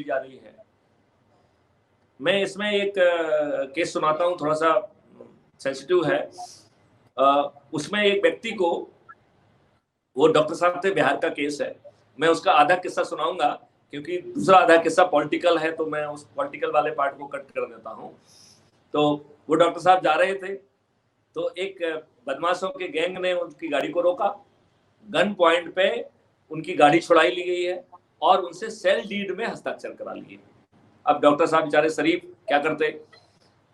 बोली जा रही है। मैं इसमें एक केस सुनाता हूँ, थोड़ा सा सेंसिटिव है। उसमें एक व्यक्ति को, वो डॉक्टर साहब थे, बिहार का केस है, मैं उसका आधा किस्सा सुनाऊंगा क्योंकि दूसरा आधा किस्सा पॉलिटिकल है, तो मैं उस पॉलिटिकल वाले पार्ट को कट कर देता हूँ। तो वो डॉक्टर साहब जा रहे थे, तो एक बदमाशों के गैंग ने उनकी गाड़ी को रोका, गन पॉइंट पे उनकी गाड़ी छुड़ाई ली गई है और उनसे सेल डीड में हस्ताक्षर करा लिए। अब डॉक्टर साहब बेचारे शरीफ क्या करते,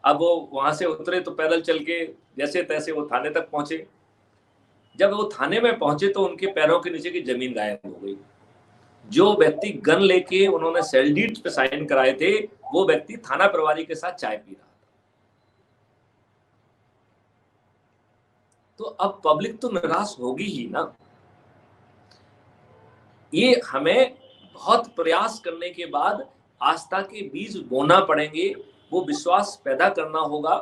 अब वो वहां से उतरे तो पैदल चल के जैसे तैसे वो थाने तक पहुंचे। जब वो थाने में पहुंचे तो उनके पैरों के नीचे की जमीन गायब हो गई। जो व्यक्ति गन लेके उन्होंने सेल डीड पे साइन कराए थे, वो व्यक्ति थाना प्रभारी के साथ चाय पी रहा था। तो अब पब्लिक तो निराश होगी ही ना। ये हमें बहुत प्रयास करने के बाद आस्था के बीज बोना पड़ेंगे, वो विश्वास पैदा करना होगा,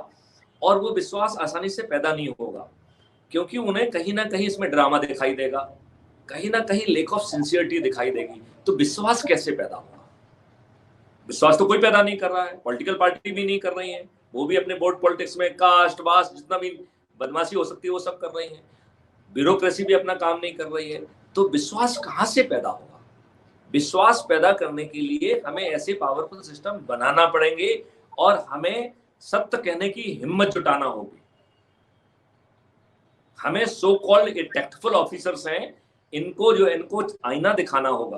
और वो विश्वास आसानी से पैदा नहीं होगा क्योंकि उन्हें कहीं ना कहीं इसमें ड्रामा दिखाई देगा, कहीं ना कहीं लेक ऑफ सिंसियरिटी दिखाई देगी। तो विश्वास कैसे पैदा होगा? विश्वास तो कोई पैदा नहीं कर रहा है, पॉलिटिकल पार्टी भी नहीं कर रही है, वो भी अपने बोर्ड पॉलिटिक्स में कास्ट वास्ट जितना भी बदमाशी हो सकती है वो सब कर रही है, ब्यूरोक्रेसी भी अपना काम नहीं कर रही है। तो विश्वास कहां से पैदा होगा? विश्वास पैदा करने के लिए हमें ऐसे पावरफुल सिस्टम बनाना पड़ेंगे और हमें सत्य कहने की हिम्मत जुटाना होगी। हमें सो कॉल्ड टैक्टफुल ऑफिसर्स हैं, इनको आईना दिखाना होगा,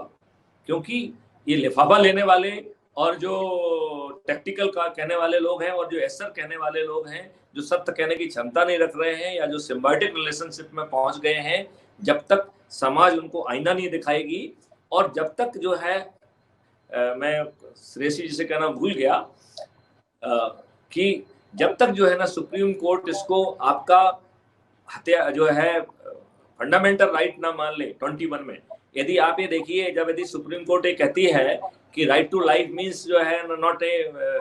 क्योंकि ये लिफाफा लेने वाले और जो टैक्टिकल का कहने वाले लोग हैं और जो एसर कहने वाले लोग हैं, जो सत्य कहने की क्षमता नहीं रख रहे हैं या जो सिम्बायोटिक रिलेशनशिप में पहुंच गए हैं, जब तक समाज उनको आईना नहीं दिखाएगी और जब तक जो है मैं श्रेयसी जी से कहना भूल गया कि जब तक जो है ना सुप्रीम कोर्ट इसको आपका हत्या जो है फंडामेंटल राइट ना मान ले 21 में, यदि आप ये देखिए, जब यदि सुप्रीम कोर्ट ये कहती है कि राइट टू लाइफ मींस जो है not a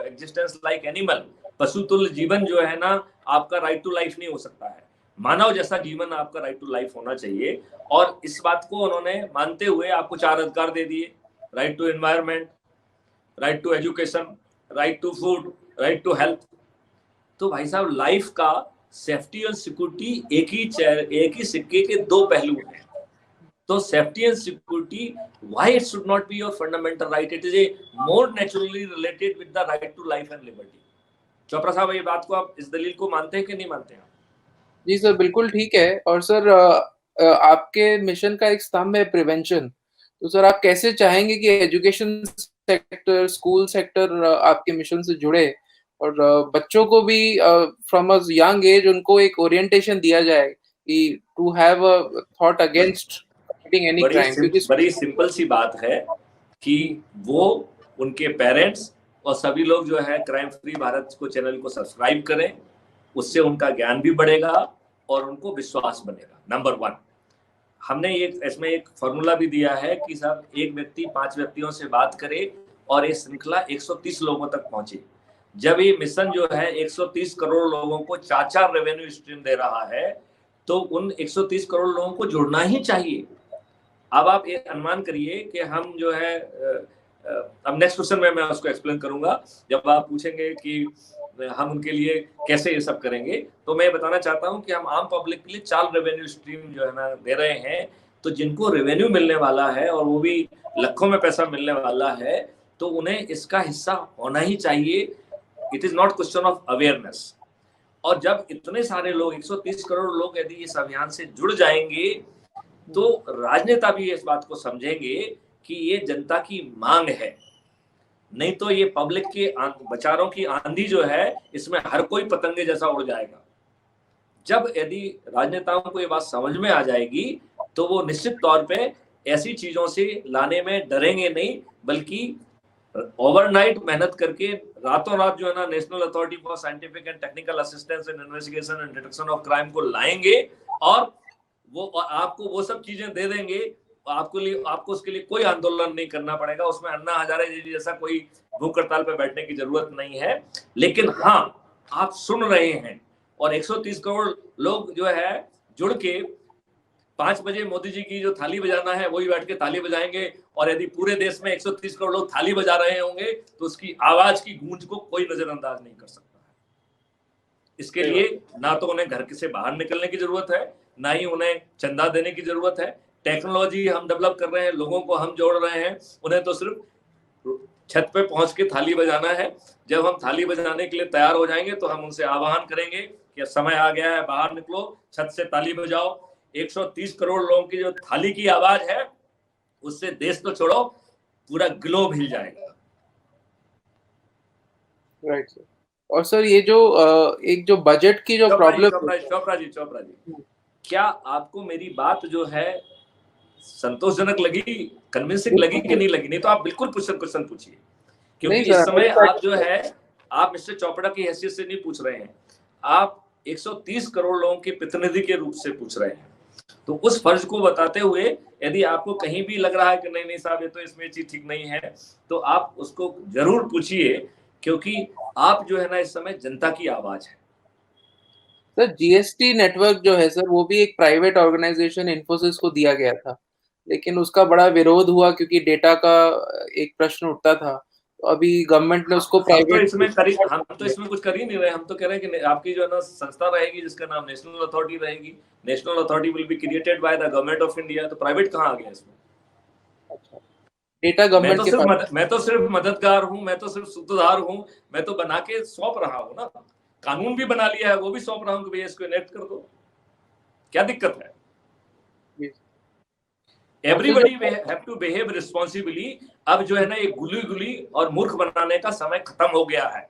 existence like animal, पशुतुल्य जीवन जो है ना आपका राइट टू लाइफ नहीं हो सकता है, मानव जैसा जीवन आपका राइट टू लाइफ होना चाहिए। और इस बात को उन्होंने मानते हुए आपको 4 अधिकार दे दिए, right to environment, right to education, right to food, right to health. तो भाई साहब, लाइफ का सेफ्टी और सिक्योरिटी एक ही सिक्के के दो पहलू हैं। तो safety and security, why it should not be your fundamental right, it is a more naturally related with the right to life and liberty. Chopra साहब, ये बात को आप, इस दलील को मानते हैं कि नहीं मानते हैं? जी सर, बिल्कुल ठीक है। और सर आपके मिशन का एक स्तंभ है प्रिवेंशन। तो सर आप कैसे चाहेंगे कि एजुकेशन सेक्टर, स्कूल सेक्टर आपके मिशन से जुड़े और बच्चों को भी फ्रॉम अ यंग एज उनको एक ओरिएंटेशन दिया जाए कि to have a thought against committing any crime? क्योंकि बड़ी सिंपल सी बात है कि वो, उनके पेरेंट्स और सभी लोग जो है क्राइम फ्री भारत को चैनल को सब्सक्राइब करें, उससे उनका ज्ञान भी बढ़ेगा और उनको विश्वास बनेगा। नंबर 1, हमने इसमें एक फॉर्मूला भी दिया है कि साहब, एक व्यक्ति 5 व्यक्तियों से बात करे और ये श्रृंखला 130 लोगों तक पहुंचे। जब ये मिशन जो है 130 करोड़ लोगों को 4 रेवेन्यू स्ट्रीम दे रहा है, तो उन 130 करोड़ लोगों को जुड़ना ही चाहिए। अब आप ये अनुमान करिए कि हम जो है, अब नेक्स्ट क्वेश्चन में मैं उसको एक्सप्लेन करूंगा जब आप पूछेंगे कि हम उनके लिए कैसे ये सब करेंगे। तो मैं बताना चाहता हूं कि हम आम पब्लिक के लिए 4 रेवेन्यू स्ट्रीम जो है ना दे रहे हैं। तो जिनको रेवेन्यू मिलने वाला है और वो भी लाखों में पैसा मिलने वाला है, तो उन्हें इसका हिस्सा होना ही चाहिए। It is not question of awareness. और जब इतने सारे लोग, 130 करोड़ लोग यदि इस अभियान से जुड़ जाएंगे, तो राजनेता भी इस बात को समझेंगे कि ये जनता की मांग है। नहीं तो ये पब्लिक के विचारों की आंधी जो है, इसमें हर कोई पतंगे जैसा उड़ जाएगा। जब यदि राजनेताओं को ये बात समझ में आ जाएगी, तो वो निश्चित तौर पे ऐसी चीजों से लाने में डरेंगे नहीं, बल्कि ओवरनाइट मेहनत करके रातों रात जो है ना national authority for scientific and technical assistance in investigation and detection of crime को लाएंगे और वो आपको वो सब चीजें दे देंगे। आपको उसके लिए कोई आंदोलन नहीं करना पड़ेगा। उसमें अन्ना हजारे जी जैसा कोई भूख हड़ताल पे बैठने की जरूरत नहीं है। लेकिन हाँ, आप सुन रहे हैं और 130 करोड़ लोग जो है जुड़ के 5 बजे मोदी जी की जो थाली बजाना है वही बैठ के ताली बजाएंगे, और यदि पूरे देश में 130 करोड़ लोग थाली बजा रहे होंगे तो उसकी आवाज की गूंज को कोई नजरअंदाज नहीं कर सकता है। इसके लिए ना तो उन्हें घर से बाहर निकलने की जरूरत है, ना ही उन्हें चंदा देने की जरूरत है। टेक्नोलॉजी हम डेवलप कर रहे हैं, लोगों को हम जोड़ रहे हैं, उन्हें तो सिर्फ छत पे पहुंच के थाली बजाना है। जब हम थाली बजाने के लिए तैयार हो जाएंगे तो हम उनसे आह्वान करेंगे कि समय आ गया है, बाहर निकलो, छत से ताली बजाओ। 130 करोड़ लोगों की जो थाली की आवाज है उससे देश तो छोड़ो पूरा ग्लोब हिल जाएगा। Right sir. और सर ये जो एक जो बजट की जो प्रॉब्लम, चोपड़ा जी क्या आपको मेरी बात जो है संतोषजनक लगी, कन्विंसिंग लगी कि नहीं लगी? नहीं तो आप बिल्कुल क्वेश्चन पूछिए, क्योंकि इस समय आप जो है आप मिस्टर चोपड़ा की हैसियत से नहीं पूछ रहे हैं, आप 130 करोड़ लोगों के प्रतिनिधि के रूप से पूछ रहे हैं। तो उस फर्ज को बताते हुए यदि आपको कहीं भी लग रहा है कि नहीं साहब ये तो इसमें चीज ठीक नहीं है, तो आप उसको जरूर पूछिए, क्योंकि आप जो है ना इस समय जनता की आवाज है। सर जीएसटी नेटवर्क जो है सर वो भी एक प्राइवेट ऑर्गेनाइजेशन इन्फोसिस को दिया गया था, लेकिन उसका बड़ा विरोध हुआ क्योंकि डेटा का एक प्रश्न उठता था। तो अभी गवर्नमेंट ने उसको प्राइवेट, हम तो इसमें कुछ कर ही नहीं रहे। हम तो कह रहे हैं कि आपकी जो है ना संस्था रहेगी जिसका नाम नेशनल अथॉरिटी रहेगी, national authority will be created by the government of India. तो प्राइवेट कहाँ आ गया इसमें? अच्छा, डेटा गवर्नमेंट के पास। मैं तो सिर्फ मददगार हूँ, मैं तो सिर्फ सूत्रधार हूँ, मैं तो बना के सौंप रहा हूँ ना। कानून भी बना लिया है, वो भी सौंप रहा हूँ कि भैया इसको इनेक्ट कर दो, क्या दिक्कत है? Everybody have to behave responsibly. अब जो है ना ये गुली और मूर्ख बनाने का समय खत्म हो गया है।